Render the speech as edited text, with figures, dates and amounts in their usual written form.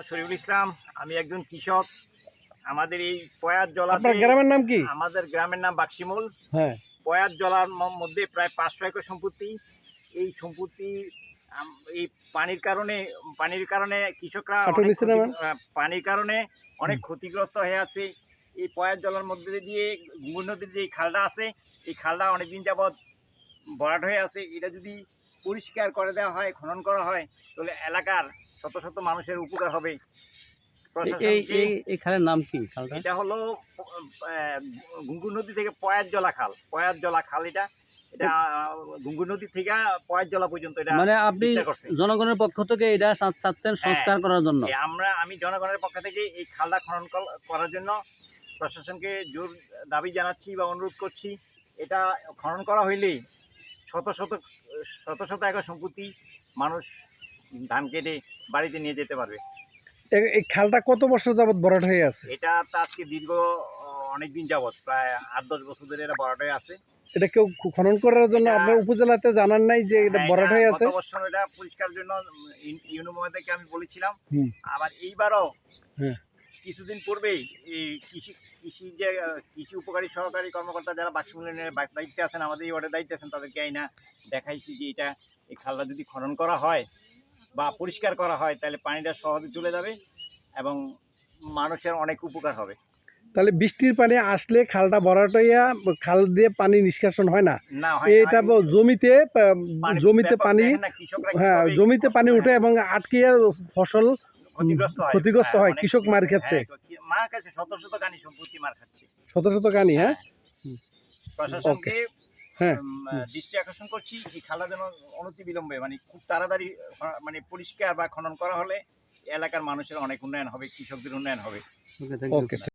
মোহাম্মদ শরীফুল ইসলাম। আমি একজন কৃষক। আমাদের এই পয়ার জলা, আপনার গ্রামের নাম কি? আমাদের গ্রামের নাম বাক্সিমূল। হ্যাঁ, পয়ার জলার মধ্যে প্রায় 500 একর সম্পত্তি। এই সম্পত্তি এই পানির কারণে কৃষকরা পানির কারণে অনেক ক্ষতিগ্রস্ত হয়ে আছে। এই পয়ার জলার মধ্যে দিয়ে গুঙ্গুর নদীর যে খালটা আছে, এই খালটা অনেকদিন যাবৎ ভরাট হয়ে আছে। এটা যদি পরিষ্কার করে দেওয়া হয়, খনন করা হয়, তাহলে এলাকার শত শত মানুষের উপকার হবে। এই খালের নাম কি? এটা হলো গুঙ্গুর নদী থেকে পয়ার জলা খাল। এটা গুঙ্গুর নদী থেকে পয়ার জলা পর্যন্ত এটা, মানে আপনি জনগণের পক্ষ থেকে এটা চাচ্ছেন সংস্কার করার জন্য? আমি জনগণের পক্ষ থেকে এই খালটা খনন করার জন্য প্রশাসনকে জোর দাবি জানাচ্ছি বা অনুরোধ করছি। এটা খনন করা হইলে শত শত একর সম্পত্তি মানুষ ধান কেটে বাড়িতে নিয়ে যেতে পারবে। এই খালটা কত বছর যাবত ভরাট হয়ে আছে? এটা তো আজকে দীর্ঘ অনেকদিন যাবত, প্রায় 8-10 বছর ধরে এটা ভরাট হয়ে আছে। এটা কেউ খনন করার জন্য আপনার উপজেলাতে জানান নাই যে এটা ভরাট হয়ে আছে? গত বছর এটা পরিষ্কার জন্য ইউনো মহোদয়কে আমি বলেছিলাম। আবার এইবারও কিছুদিন পূর্বেই এই কৃষি উপকারী সহকারী কর্মকর্তা যারা বাক্সমূলের দায়িত্বে আছেন, আমাদের এই ওয়ার্ডের দায়িত্বে আছেন, তাদেরকে আইনা দেখাইছি যে এই খালটা যদি খনন করা হয় বা পরিষ্কার করা হয়, তাহলে পানিটা সহজে চলে যাবে এবং মানুষের অনেক উপকার হবে। তাহলে বৃষ্টির পানি আসলে খালটা ভরাট হইয়া খাল দিয়ে পানি নিষ্কাশন হয় না? এটা জমিতে পানি, হ্যাঁ, জমিতে পানি উঠে এবং আটকে ফসল ক্ষতিগ্রস্ত হয়। কৃষক মার খাচ্ছে, শত শত গানি সম্পত্তি মার খাচ্ছে, শত শত গানি। হ্যাঁ, প্রশাসনকে দৃষ্টি আকর্ষণ করছি, এই খালটা যেন অনতি বিলম্বে, মানে খুব তাড়াতাড়ি পরিষ্কার বা খনন করা হলে এলাকার মানুষের অনেক উন্নয়ন হবে, কৃষকদের উন্নয়ন হবে। ওকে।